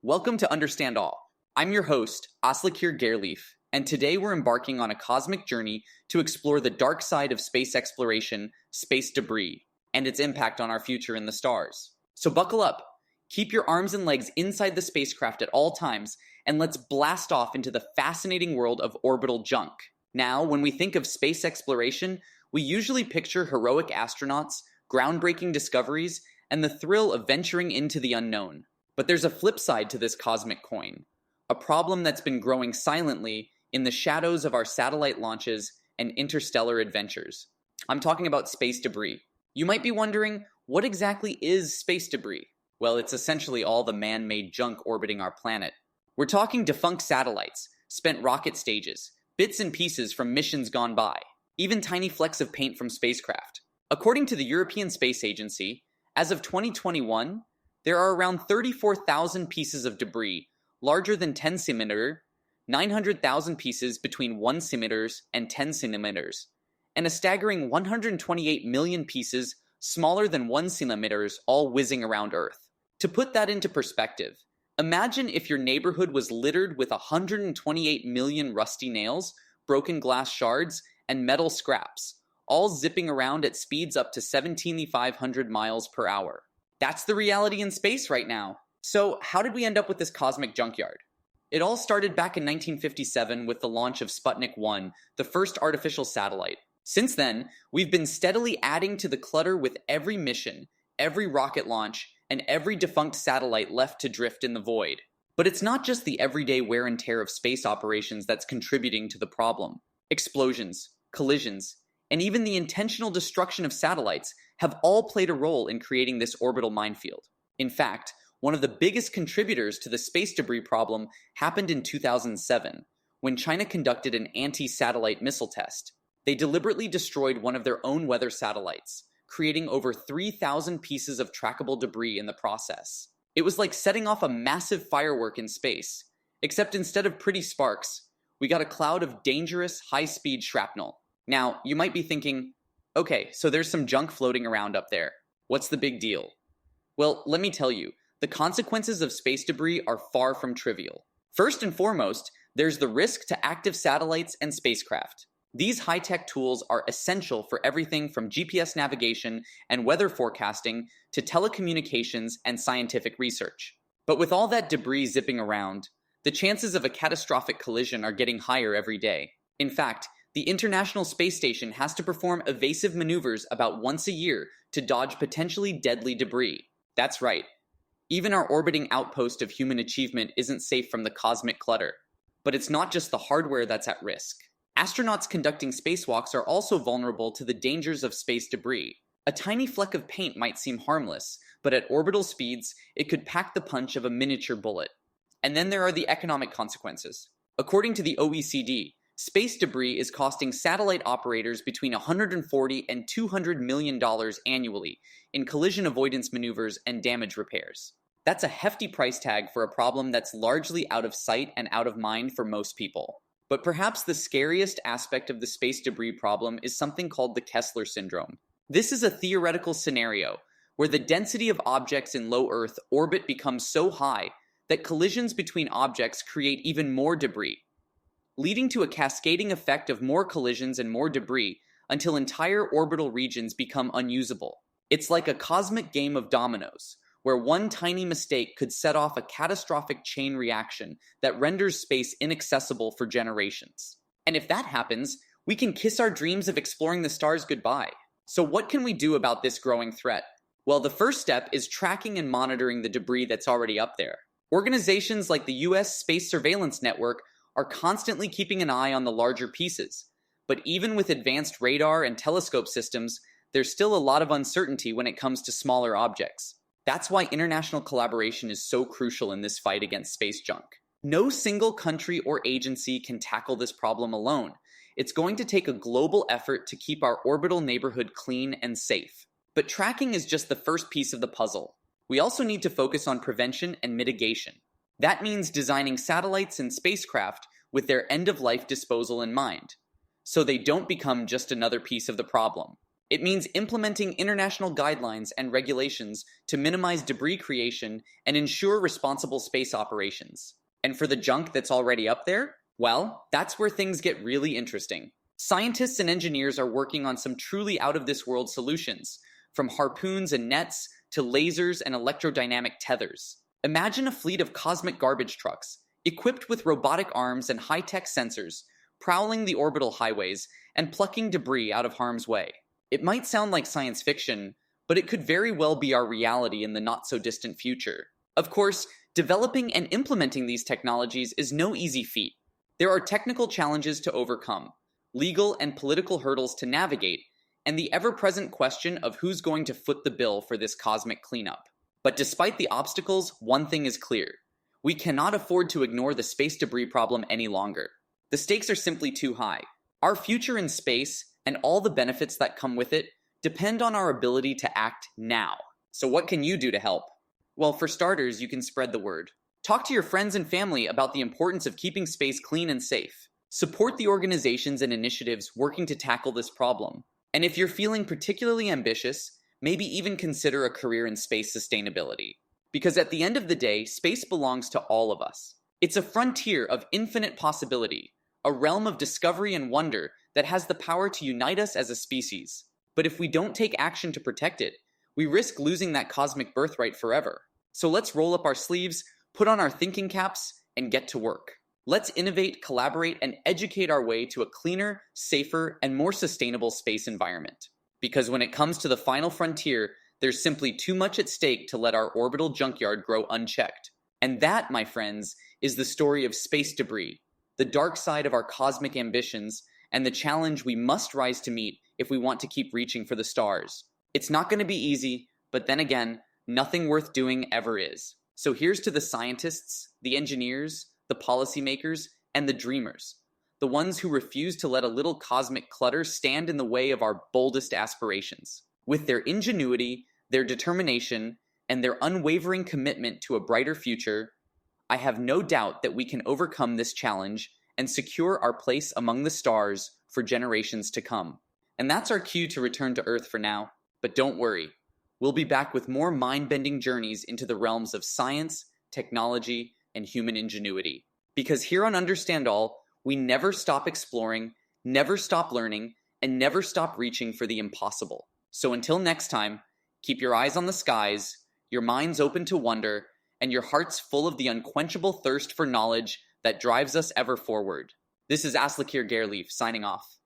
Welcome to Understand All. I'm your host, Aslakir Gerleaf, and today we're embarking on a cosmic journey to explore the dark side of space exploration, space debris, and its impact on our future in the stars. So buckle up, keep your arms and legs inside the spacecraft at all times, and let's blast off into the fascinating world of orbital junk. Now, when we think of space exploration, we usually picture heroic astronauts, groundbreaking discoveries, and the thrill of venturing into the unknown. But there's a flip side to this cosmic coin, a problem that's been growing silently in the shadows of our satellite launches and interstellar adventures. I'm talking about space debris. You might be wondering, what exactly is space debris? Well, it's essentially all the man-made junk orbiting our planet. We're talking defunct satellites, spent rocket stages, bits and pieces from missions gone by, even tiny flecks of paint from spacecraft. According to the European Space Agency, as of 2021, there are around 34,000 pieces of debris, larger than 10 cm, 900,000 pieces between 1 cm and 10 cm, and a staggering 128 million pieces smaller than 1 cm all whizzing around Earth. To put that into perspective, imagine if your neighborhood was littered with 128 million rusty nails, broken glass shards, and metal scraps, all zipping around at speeds up to 17,500 miles per hour. That's the reality in space right now. So how did we end up with this cosmic junkyard? It all started back in 1957 with the launch of Sputnik 1, the first artificial satellite. Since then, we've been steadily adding to the clutter with every mission, every rocket launch, and every defunct satellite left to drift in the void. But it's not just the everyday wear and tear of space operations that's contributing to the problem. Explosions, collisions, and even the intentional destruction of satellites have all played a role in creating this orbital minefield. In fact, one of the biggest contributors to the space debris problem happened in 2007, when China conducted an anti-satellite missile test. They deliberately destroyed one of their own weather satellites, creating over 3,000 pieces of trackable debris in the process. It was like setting off a massive firework in space, except instead of pretty sparks, we got a cloud of dangerous, high-speed shrapnel. Now, you might be thinking, okay, so there's some junk floating around up there. What's the big deal? Well, let me tell you, the consequences of space debris are far from trivial. First and foremost, there's the risk to active satellites and spacecraft. These high-tech tools are essential for everything from GPS navigation and weather forecasting to telecommunications and scientific research. But with all that debris zipping around, the chances of a catastrophic collision are getting higher every day. In fact, the International Space Station has to perform evasive maneuvers about once a year to dodge potentially deadly debris. That's right. Even our orbiting outpost of human achievement isn't safe from the cosmic clutter. But it's not just the hardware that's at risk. Astronauts conducting spacewalks are also vulnerable to the dangers of space debris. A tiny fleck of paint might seem harmless, but at orbital speeds, it could pack the punch of a miniature bullet. And then there are the economic consequences. According to the OECD, space debris is costing satellite operators between $140 and $200 million annually in collision avoidance maneuvers and damage repairs. That's a hefty price tag for a problem that's largely out of sight and out of mind for most people. But perhaps the scariest aspect of the space debris problem is something called the Kessler syndrome. This is a theoretical scenario where the density of objects in low Earth orbit becomes so high that collisions between objects create even more debris, leading to a cascading effect of more collisions and more debris until entire orbital regions become unusable. It's like a cosmic game of dominoes, where one tiny mistake could set off a catastrophic chain reaction that renders space inaccessible for generations. And if that happens, we can kiss our dreams of exploring the stars goodbye. So what can we do about this growing threat? Well, the first step is tracking and monitoring the debris that's already up there. Organizations like the US Space Surveillance Network are constantly keeping an eye on the larger pieces. But even with advanced radar and telescope systems, there's still a lot of uncertainty when it comes to smaller objects. That's why international collaboration is so crucial in this fight against space junk. No single country or agency can tackle this problem alone. It's going to take a global effort to keep our orbital neighborhood clean and safe. But tracking is just the first piece of the puzzle. We also need to focus on prevention and mitigation. That means designing satellites and spacecraft with their end-of-life disposal in mind, so they don't become just another piece of the problem. It means implementing international guidelines and regulations to minimize debris creation and ensure responsible space operations. And for the junk that's already up there, well, that's where things get really interesting. Scientists and engineers are working on some truly out-of-this-world solutions, from harpoons and nets to lasers and electrodynamic tethers. Imagine a fleet of cosmic garbage trucks, equipped with robotic arms and high-tech sensors, prowling the orbital highways and plucking debris out of harm's way. It might sound like science fiction, but it could very well be our reality in the not-so-distant future. Of course, developing and implementing these technologies is no easy feat. There are technical challenges to overcome, legal and political hurdles to navigate, and the ever-present question of who's going to foot the bill for this cosmic cleanup. But despite the obstacles, one thing is clear. We cannot afford to ignore the space debris problem any longer. The stakes are simply too high. Our future in space, and all the benefits that come with it, depend on our ability to act now. So what can you do to help? Well, for starters, you can spread the word. Talk to your friends and family about the importance of keeping space clean and safe. Support the organizations and initiatives working to tackle this problem. And if you're feeling particularly ambitious, maybe even consider a career in space sustainability. Because at the end of the day, space belongs to all of us. It's a frontier of infinite possibility, a realm of discovery and wonder that has the power to unite us as a species. But if we don't take action to protect it, we risk losing that cosmic birthright forever. So let's roll up our sleeves, put on our thinking caps, and get to work. Let's innovate, collaborate, and educate our way to a cleaner, safer, and more sustainable space environment. Because when it comes to the final frontier, there's simply too much at stake to let our orbital junkyard grow unchecked. And that, my friends, is the story of space debris, the dark side of our cosmic ambitions, and the challenge we must rise to meet if we want to keep reaching for the stars. It's not going to be easy, but then again, nothing worth doing ever is. So here's to the scientists, the engineers, the policymakers, and the dreamers. The ones who refuse to let a little cosmic clutter stand in the way of our boldest aspirations. With their ingenuity, their determination, and their unwavering commitment to a brighter future, I have no doubt that we can overcome this challenge and secure our place among the stars for generations to come. And that's our cue to return to Earth for now. But don't worry, we'll be back with more mind-bending journeys into the realms of science, technology, and human ingenuity. Because here on Understand All, we never stop exploring, never stop learning, and never stop reaching for the impossible. So until next time, keep your eyes on the skies, your minds open to wonder, and your hearts full of the unquenchable thirst for knowledge that drives us ever forward. This is Aslakir Gareleaf signing off.